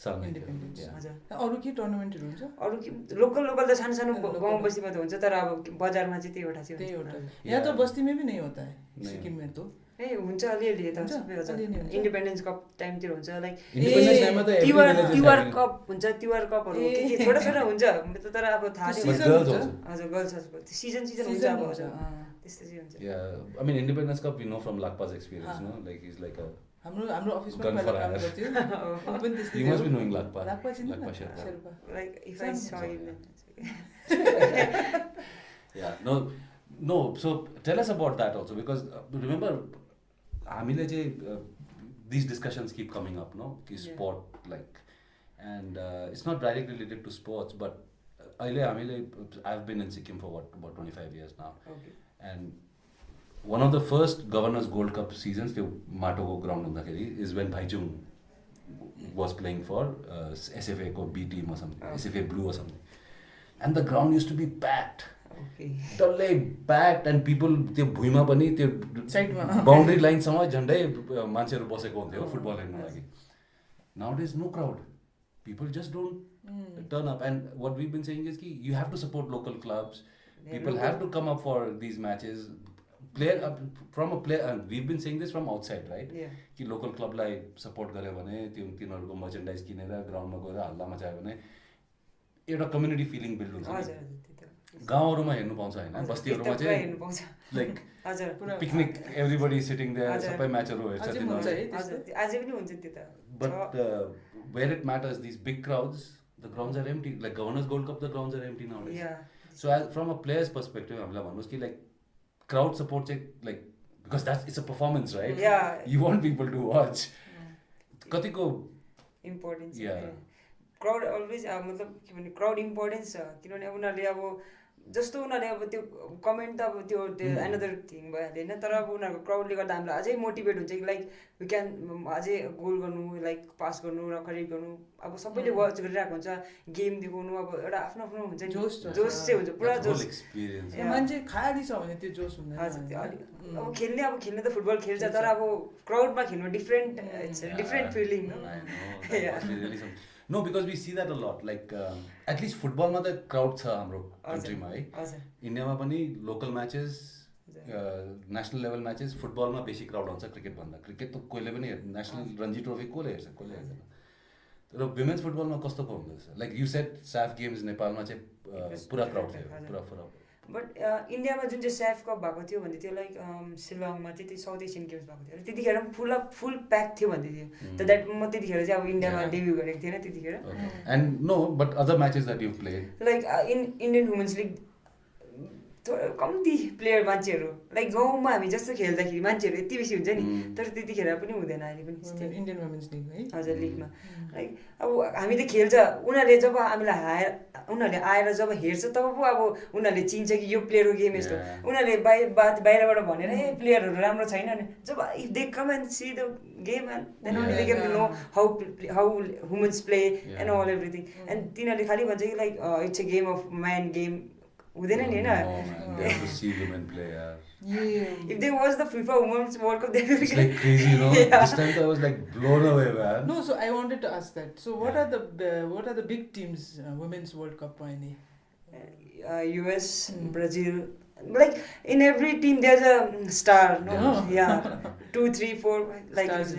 हजुर अरु के टुर्नामेन्टहरु हुन्छ अरु के लोकल त सानो सानो गाउँ बस्तीमा त हुन्छ तर अब बजारमा चाहिँ त्यही एउटा यहाँ त बस्तीमै पनि नहीं होता है सिक्किम में तो ए हुन्छ अलिअलि यता सबै हजुर इन्डिपेन्डेन्स कप टाइमतिर हुन्छ लाइक इन्डिपेन्डेन्स टाइममा त तिहार कप हुन्छ तिहार कपहरु के छोटा छोटा हुन्छ तर अब थाहा छैन हजुर गर्ल्सहरुको सिजन हुन्छ अब हजुर त्यस्तै चाहिँ हुन्छ या I mean independence cup we know from Lakpa's experience no like is like a हाम्रो अफिसमा काम गर्थ्यो अनि पनि त्यस्तै you must be knowing Lakpa Sherpa like if I saw him या no so tell us about that also because remember हामीले चाहिँ these discussions keep coming up no ki sport like and it's not directly related to sports but अहिले हामीले I've been in Sikkim for about 25 years now and one of the first Governors Gold Cup seasons त्यो माटोको ground हुँदाखेरि is when Bhaichung was playing for SFA को B team or something SFA Blue or something and the ground used to be packed डल्लै packed and people त्यो भुइँमा पनि त्यो boundary लाइनसम्म झन्डै मान्छेहरू बसेको हुन्थ्यो फुटबल हेर्नु लागि now it is no crowd people just don't turn up and what we been saying is कि you have to support local clubs people have to come up for these matches player from a player and we been saying this from outside right कि local क्लबलाई support गऱ्यो भने तिनीहरूको merchandise किनेर ग्राउन्डमा गएर हल्ला मचायो भने एउटा कम्युनिटी फिलिङ बिल्ड हुन्छ गाउँहरुमा हेर्नु पाउँछ हैन बस्तीहरुमा चाहिँ like picnic everybody sitting there सबै म्याचहरु हेर्छ तिनीहरु अझै पनि हुन्छ त्यो त but where it matters this big crowds the grounds are empty like governors gold cup the grounds are empty nowadays so as from a player's perspective हामीलाई भन्नुस् कि लाइक क्राउड सपोर्ट चाहिँ like because that's it's a performance right you want people to watch कतिको importance crowd always मतलब के भन्ने crowd importance छ किनभने उनीहरूले अब जस्तो उनीहरूले अब त्यो कमेन्ट त अब त्यो एनदर थिङ भइहाल्यो होइन तर अब उनीहरूको क्राउडले गर्दा हामीलाई अझै मोटिभेट हुन्छ कि लाइक वी क्यान अझै गोल गर्नु लाइक पास गर्नु र करेक्ट गर्नु अब सबैले वाच गरिरहेको हुन्छ गेम देखाउनु अब एउटा आफ्नो आफ्नो हुन्छ जोस चाहिँ हुन्छ पुरा जोस मान्छे खाली छ भने त्यो जोस हुँदैन हजुर अब खेल्ने त फुटबल खेल्छ तर अब क्राउडमा खेल्नु different feeling No, because we see that a lot. Like at least football ma the crowd cha hamro country ma hai. India ma pani local matches, national level matches, football ma beshi crowd huncha cricket bhanda. Cricket to koile pani national Ranji Trophy kole hercha kole hercha. तर women's football ma kasto ko hunda like you said SAF games Nepal ma chai pura crowd थियो pura but इन्डियामा जुन चाहिँ SAF cup भएको थियो भन्दै थियो like शिलङमा चाहिँ त्यो साउथ एसियन गेम्स भएको थियो त्यतिखेर पनि फुल प्याक थियो भन्दै थियो त द्याट म त्यतिखेर चाहिँ अब इन्डियामा डेब्यु गरेको थिएन त्यतिखेर and no but other matches that you played like in Indian women's league कम्ती प्लेयर मान्छेहरू लाइक गाउँमा हामी जस्तो खेल्दाखेरि मान्छेहरू यति बेसी हुन्छ नि तर त्यतिखेर पनि हुँदैन अहिले पनि इन्डियन वुमेन्स लिग है हजुर लिगमा लाइक अब हामीले खेल्छ उनीहरूले जब हामीलाई उनीहरूले आएर जब हेर्छ तब पो अब उनीहरूले चिन्छ कि यो प्लेयरको गेम यस्तो उनीहरूले बाहिरबाट भनेर प्लेयरहरू राम्रो छैन नि जब if they come and see the game and then only they get to know how women's play and all everything and तिनीहरूले खालि भन्छ कि like it's a game of man game हुँदैन नि होइन If they watch the FIFA Women's World Cup, they will it's like crazy, you know. This time I was like blown away, man. No, so I wanted to ask that. So what are the big teams Women's World Cup any? US, Brazil. Like in every team, there's a star. No, yeah, 2, 3, 4. Like stars,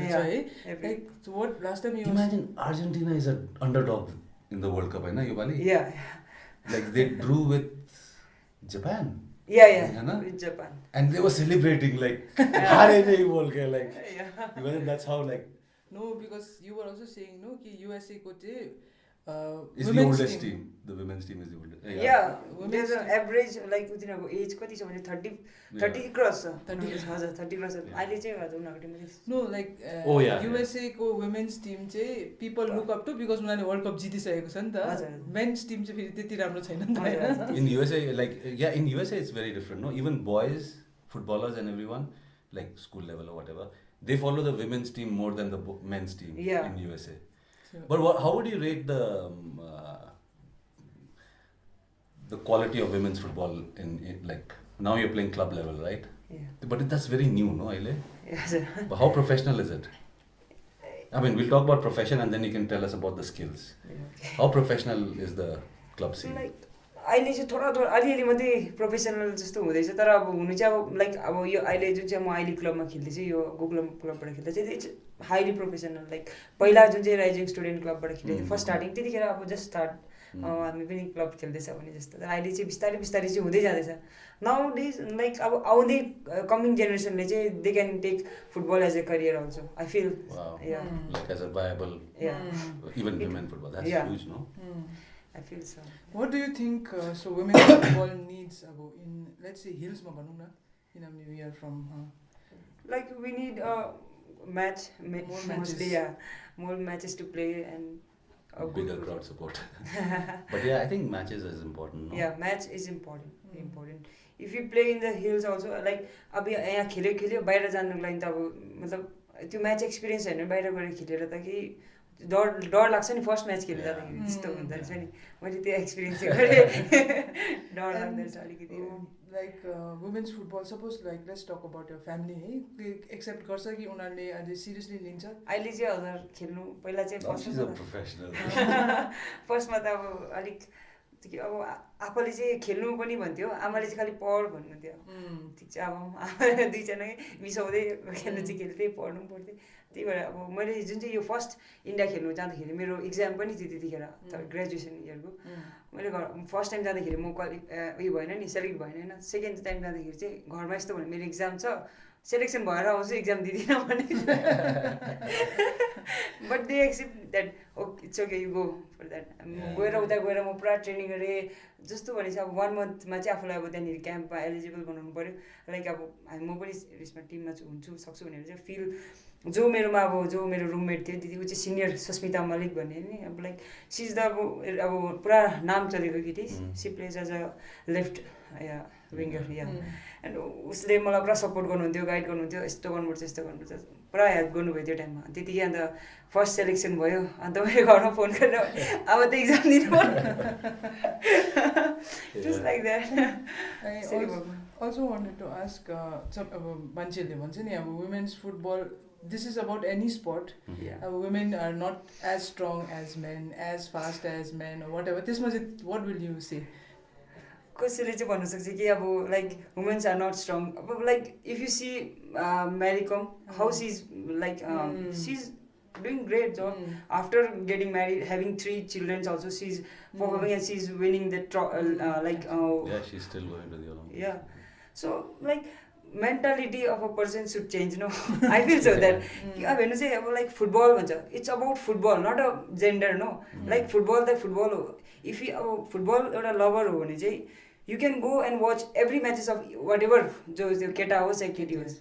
like so what last time you imagine Argentina is an underdog in the World Cup, right? You bali? Yeah. Like they drew with Japan. Yeah, with Japan. And they were celebrating like, like, imagine that's how like. No, because you were also saying no, कि USA को is the oldest team. The women's team is the oldest. Yeah, there's an average like within age कति छ भने 30 cross छ 30 cross अहिले चाहिँ उनीहरुको टिममा no like USA को women's team चाहिँ people look up to because उनीहरुले वर्ल्ड कप जितिसकेको छ नि त men's team चाहिँ फेरि त्यति राम्रो छैन नि त in USA like in USA it's very different no even boys footballers and everyone like school level or whatever they follow the women's team more than the men's team in USA. But how would you rate the quality of women's football in like now you're playing club level, right? Yeah. But that's very new, no, Aile? Yes. But how professional is it? I mean, we'll talk about profession and then you can tell us about the skills. Yeah. How professional is the club scene? Like अहिले चाहिँ थोडा अलिअलि मात्रै professional जस्तो हुँदैछ तर अब हुनु चाहिँ अब लाइक अब यो अहिले जुन चाहिँ म अहिले क्लबमा खेल्दैछु यो गोकुलम क्लबबाट खेल्दा चाहिँ इट्स हाइली प्रोफेसनल लाइक पहिला जुन चाहिँ राइजिङ स्टुडेन्ट क्लबबाट खेल्दै फर्स्ट स्टार्टिङ त्यतिखेर अब जस्ट स्टार्ट हामी पनि क्लब खेल्दैछ भने जस्तो तर अहिले चाहिँ बिस्तारै बिस्तारै चाहिँ हुँदै जाँदैछ नाउ डेज लाइक अब आउँदै कमिङ जेनेरेसनले चाहिँ they can take football as a career also I feel like as a viable even women football that's huge no I feel so. What do you think so women's football needs in let's say hills ma bhanau na kinabhane we are from like we need more matches more matches to play and a bigger crowd support but I think matches is important no? Match is important if you play in the hills also like अब यहाँ खेल्यो बाहिर जानुको लागि त अब मतलब त्यो म्याच एक्सपिरियन्स हैन बाहिर गएर खेलेर त कि डर लाग्छ नि फर्स्ट म्याच खेल्दा त्यस्तो हुँदो रहेछ नि मैले त्यो एक्सपिरियन्स गरेँ डर लाग्दछ अलिकति like women's football suppose like let's talk about your family है एक्सेप्ट गर्छ कि उनीहरूले अहिले सिरियसली लिन्छ अहिले चाहिँ हजुर खेल्नु पहिला चाहिँ फर्स्टमा त अब अलिक अब आफूले चाहिँ खेल्नु पनि भन्थ्यो आमाले चाहिँ खालि पढ भन्नुहुन्थ्यो ठिक छ अब आमा दुईजनै मिसाउँदै खेल्नु चाहिँ खेल्थेँ पढ्नु पनि पढ्थेँ त्यही भएर अब मैले जुन चाहिँ यो फर्स्ट इन्डिया खेल्नु जाँदाखेरि मेरो इक्जाम पनि थियो त्यतिखेर ग्रेजुएसन इयरको मैले फर्स्ट टाइम जाँदाखेरि म उयो भएन नि सेलेक्ट भएन होइन सेकेन्ड टाइम जाँदाखेरि चाहिँ घरमा यस्तो भने मेरो इक्जाम छ सेलेक्सन भएर आउँछु इक्जाम दिँदिनँ भने but they accept that okay it's okay you go for that गएर उता गएर म पुरा ट्रेनिङ गरेँ जस्तो भने चाहिँ अब 1 मन्थमा चाहिँ आफूलाई अब त्यहाँनिर क्याम्पमा एलिजिबल बनाउनु पऱ्यो लाइक अब म पनि यसमा टिममा हुन्छु सक्छु भनेर चाहिँ फिल जो मेरोमा अब जो मेरो रुममेट थियो दिदी ऊ चाहिँ सिनियर सस्मिता मलिक भन्ने नि अब लाइक सी इज द अब पुरा नाम चलेको केटी she plays as a left winger and उसले मलाई पुरा सपोर्ट गर्नुहुन्थ्यो गाइड गर्नुहुन्थ्यो यस्तो गर्नुपर्छ पुरा हेल्प गर्नुभयो त्यो टाइममा त्यतिकै अन्त फर्स्ट सेलेक्सन भयो अन्त मैले घरमा फोन गरेर अब त इक्जाम दिनु just like that also wanted to ask अब मान्छेहरूले भन्छ नि अब वुमेन्स फुटबल this is about any sport women are not as strong as men as fast as men or whatever त्यसमा चाहिँ what will you say कसैले चाहिँ भन्नु सक्छ कि अब like women's are not strong अब like if you see Mary Kom how she is like she is doing great job after getting married having 3 children also she's performing and she's winning the she's still going to the Olympics so like mentality of a person should change no I feel so that अब हेर्नु चाहिँ अब like football भन्छ it's about football not a gender no like football त football हो if you अब football एउटा lover हो भने चाहिँ you can go and watch every matches of whatever जो त्यो केटा होस् या केटी होस्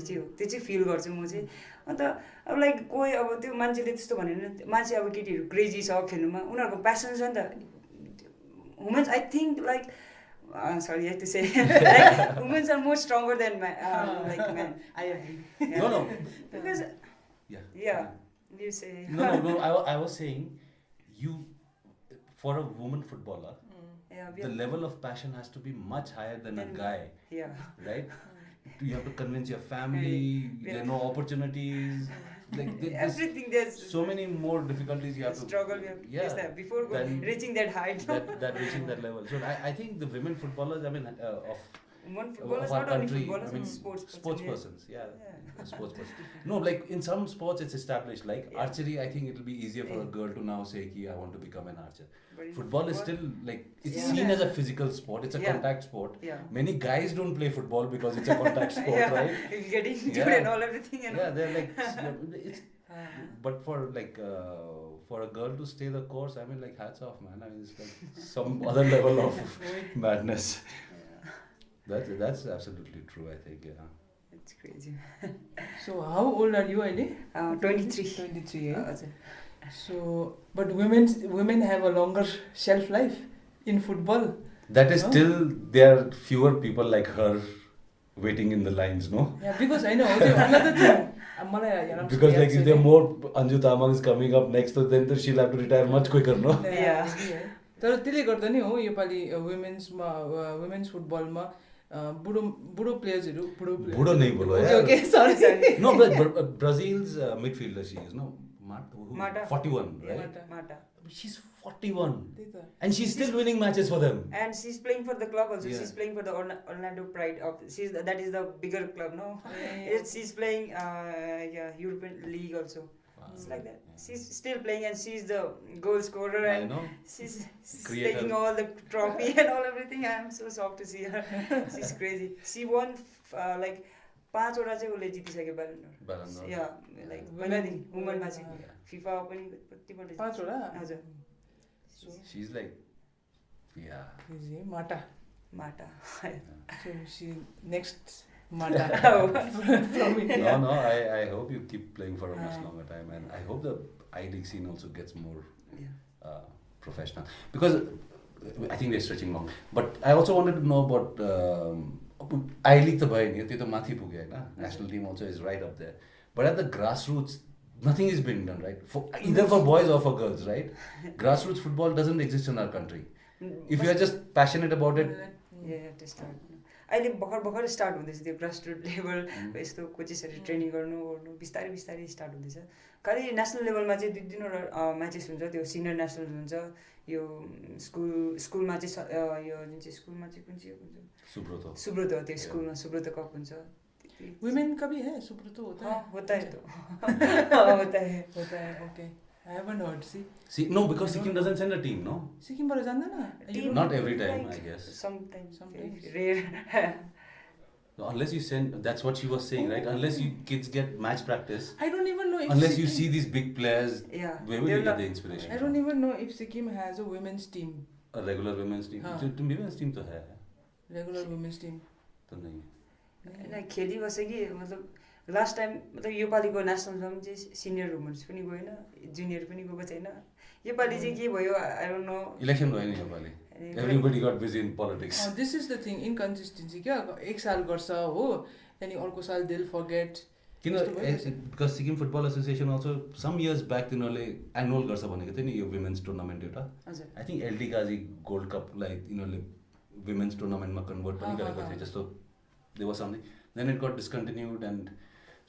त्यो चाहिँ फिल गर्छु म चाहिँ अन्त अब लाइक कोही अब त्यो मान्छेले त्यस्तो भन्यो भने मान्छे अब केटीहरू क्रेजी छ खेल्नुमा उनीहरूको प्यासन छ नि त women's I think like sorry I have to say like women are more stronger than like men. I agree. No because yeah you say no I was saying you for a woman footballer the level of passion has to be much higher than a guy. Right. You have to convince your family. There are no opportunities. Like everything there's so many more difficulties you have to struggle. Before reaching that height. that reaching that level. So I think the women footballers, I mean, of women footballers, not only footballers, I mean, sports persons. Sports persons. No, like in some sports it's established. Like archery, I think it'll be easier for a girl to now say, "Ki I want to become an archer." But football is still like it's seen as a physical sport. It's a contact sport. Many guys don't play football because it's a contact sport, right? You get injured and all everything. And they're like it's. But for like for a girl to stay the course, I mean, like hats off, man. I mean, it's like some other level of madness. That's absolutely true, I think. It's crazy. So how old are you, Ali? 23. 23, So, but women have a longer shelf life in football. That is still there are fewer people like her waiting in the lines, no? Yeah, because I know another thing. Because like if there are more Anju Tamang is coming up next, so then she'll have to retire much quicker, no? तर त्यसले गर्दा नि हो योपालि women's फुटबलमा बुढो प्लेयर्सहरू बुढो नै बोलो okay sorry No, but Brazil's midfielder she is, no? Mata. 41, right? Mata. She's 41. And she's still winning matches for them. And she's playing for the club also. She's playing for the Orlando Pride. That is the bigger club, no? She's playing European League also. It's like that. She's still playing and she's the goal scorer and she's taking all the trophy and all everything. I'm so shocked to see her. She's crazy. She won like 5 वटा चाहिँ उसले जितिसक्यो Ballon d'Or. Like पहिलादेखि वुमनमा चाहिँ FIFA पनि कतिपल्ट 5 वटा हजुर. She's like crazy Mata. So she next Mata from India. No, I hope you keep playing for a much longer time, and I hope the I-League scene also gets more professional, because I think we're stretching long. But I also wanted to know about I-League त भयो नि त्यो त माथि पुग्यो हैन, national team also is right up there, but at the grassroots nothing is being done, right? Either for boys or for girls, right? Grassroots football doesn't exist in our country. If you are just passionate about it, to start. अहिले भर्खर start हुँदैछ त्यो grassroot level यस्तो कोचेसहरू training गर्नु बिस्तारै start हुँदैछ. खालि national लेभलमा चाहिँ 2-3वटा म्याचेस हुन्छ, त्यो सिनियर नेसनल हुन्छ, यो स्कुलमा चाहिँ यो जुन चाहिँ स्कुलमा चाहिँ कुन चाहिँ हुन्छ सुब्रत हो, त्यो स्कुलमा सुब्रत कप हुन्छ. Women का भी है सुब्रत होता है तो होता है okay. I haven't heard. See, no, because Sikkim doesn't send a team, no? Sikkim बाट जान्दैन. Not every time, I guess. Sometimes rare. Unless you send, that's what she was saying, right? Unless you kids get match practice. I don't even know if unless you see these big players, where will you get the inspiration? I don't even know if Sikkim has a women's team. A regular women's team. Women's team तो है. Regular women's team. तो नहीं. ना खेली बसेगी मतलब last time मतलब योपालिको नेसनलमा चाहिँ सिनियर वुमेन्स पनि गएन, जुनियर पनि गएको छैन. योपालि चाहिँ के भयो आई डोन्ट नो. इलेक्सन भयो नि योपालि. Everybody got busy in politics. This is the thing, inconsistency क्या एक साल गर्छ हो अनि अर्को साल they'll forget. Because Sikkim Football Association also some years back तिनीहरूले एनुअल गर्छ भनेको थियो नि यो women's tournament एउटा. I think LD Gazi Gold Cup like यिनीहरूले women's tournament मा कन्भर्ट पनि गरेको थियो जस्तो there was something. Then it got discontinued, and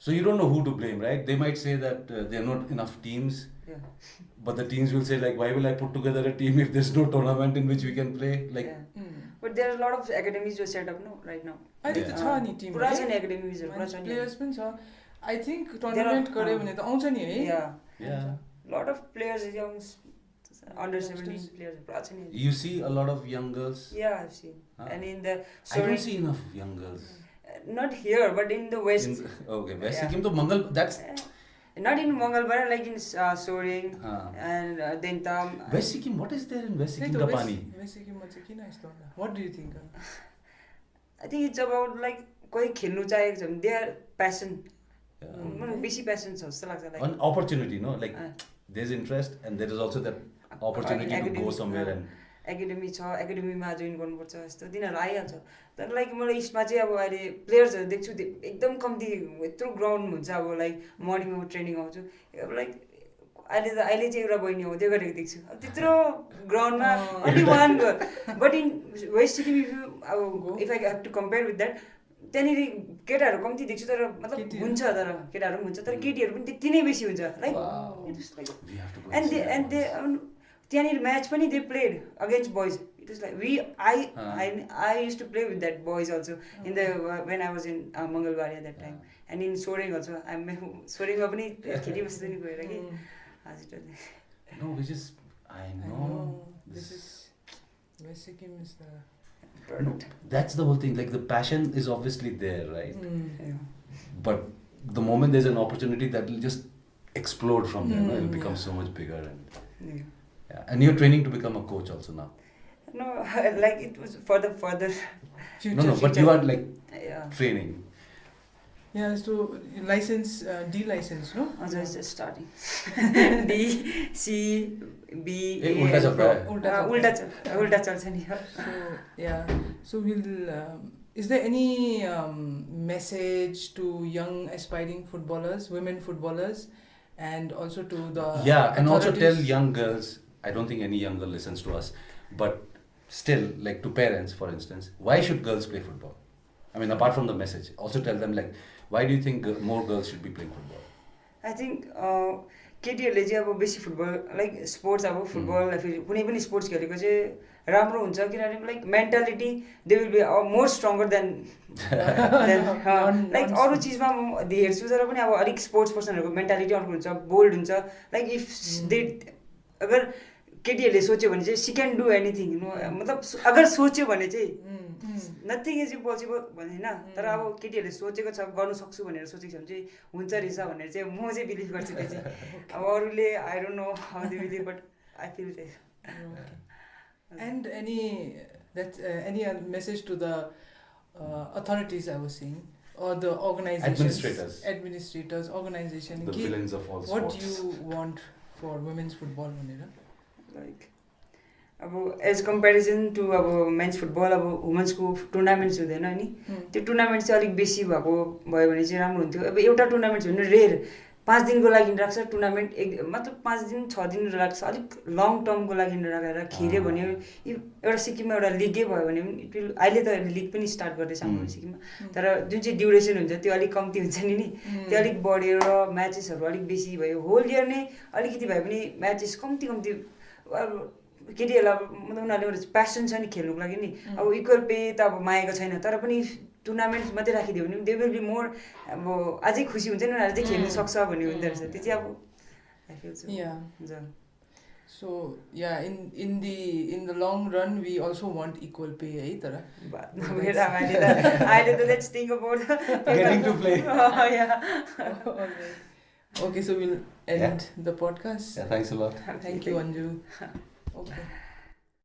so you don't know who to blame, right? They might say that there are not enough teams, but the teams will say like, why will I put together a team if there's no tournament in which we can play? Like, but there are a lot of academies who are set up, no, right now. I think the छ नि team. पुरा छ नि academies हरु, पुरा छ नि. Players पनि छ. I think tournament गर्यो भने त आउँछ नि है. Yeah. Lot of players, young under 17 players, पुरा छ नि. You see a lot of young girls. Yeah, I've seen. And in the I don't see enough young girls. Not here, but in the west. Okay, West Sikkim to Mangal. That's Not in Mangalbara, like in Soring and Dentam. West Sikkim, what is there in West Sikkim? West Sikkim, what do you think? I think it's about like कोही खेल्नु चाहेको छ भने they are passion. बेसी passion छ जस्तो लाग्छ. An opportunity, no? Like there's interest and there is also that opportunity to go somewhere and academy छ, एकाडेमीमा जोइन गर्नुपर्छ यस्तो दिनहरू आइहाल्छ. तर लाइक मलाई यसमा चाहिँ अब अहिले प्लेयर्सहरू देख्छु एकदम कम्ती यत्रो ग्राउन्ड हुन्छ अब लाइक मर्निङमा ट्रेनिङ आउँछु अब लाइक अहिले चाहिँ एउटा बहिनी आउँदै गरेको देख्छु अब त्यत्रो ग्राउन्डमा only one girl. But in West Sikkim if I have to compare with that त्यहाँनिर केटाहरू कम्ती देख्छु तर मतलब हुन्छ तर केटाहरू पनि हुन्छ तर केटीहरू पनि त्यति नै बेसी हुन्छ लाइक एन्ड दे त्यहाँनिर म्याच पनि they played against boys it was like I used to play with that boys also in the when I was in Mangalwari at that time and in Soring also सोरेङमा पनि खेलिबस्छु नि गएर कि हजुर no which is I know this is West Sikkim is the no, that's the whole thing, like the passion is obviously there, right? But the moment there's an opportunity that will just explode from there, no? It'll become so much bigger and and you're training to become a coach also now. No, like it was for the further future, but you are like training. Yeah, so license, D license, no? Just starting. D, C, B, A. Ulta chalcha ni. So yeah, so we'll. Is there any message to young aspiring footballers, women footballers, and also to the and also tell young girls. I don't think any young girl listens to us, but still, like to parents, for instance, why should girls play football? I mean, apart from the message, also tell them like. Why do you think more girls should be playing football? I think केटीहरूले चाहिँ अब बेसी football like sports अब football फेरि कुनै पनि sports खेलेको चाहिँ राम्रो हुन्छ किनभने like mentality they will be more stronger than like अरू चिजमा म हेर्छु तर पनि अब अलिक स्पोर्ट्स पर्सनहरूको मेन्टालिटी अर्को हुन्छ बोल्ड हुन्छ लाइक इफ दे अगर केटीहरूले सोच्यो भने चाहिँ सी क्यान डु एनिथिङ मतलब अगर सोच्यो भने चाहिँ नथिङ इज इम्पोसिबल भन्दैन तर अब केटीहरूले सोचेको छ गर्नु सक्छु भनेर सोचेको छ भने चाहिँ हुन्छ रहेछ भनेर चाहिँ म चाहिँ बिलिभ गर्छु त्यो चाहिँ अब अरूले I don't know how they believe but I feel that and any message to the authorities I was saying or the organizations administrators organization the villains of all what sports. do you want for women's football भनेर like अब as comparison to अब men's football अब वुमेन्सको tournaments हुँदैन नि त्यो tournament चाहिँ अलिक बेसी भएको भयो भने चाहिँ राम्रो हुन्थ्यो अब एउटा टुर्नामेन्ट हुनु रेयर 5 दिनको लागि राख्छ टुर्नामेन्ट मतलब 5 दिन 6 दिन राख्छ अलिक लङ टर्मको लागि राखेर खेल्यो भने एउटा सिक्किममा एउटा लिगै भयो भने इट विल अहिले त लिग पनि स्टार्ट गर्दैछ हाम्रो सिक्किममा तर जुन चाहिँ ड्युरेसन हुन्छ त्यो अलिक कम्ती हुन्छ नि त्यो अलिक बढेर म्याचेसहरू अलिक बेसी भयो होल इयर नै अलिकति भए पनि म्याचेस कम्ती केटीहरूलाई अब मतलब उनीहरूले प्यासन छ नि खेल्नुको लागि नि अब इक्वल पे त अब मागेको छैन तर पनि टुर्नामेन्ट मात्रै राखिदियो भने दे विल बी मोर अब अझै खुसी हुन्छ नि उनीहरू चाहिँ खेल्नु सक्छ भन्ने हुँदो रहेछ त्यो चाहिँ अब I feel so So yeah, in the long run, we also want equal pay, है तर. Let's think about getting to play. Okay, so we'll end the podcast. Yeah, thanks a lot. Thank you, Anju. Okay.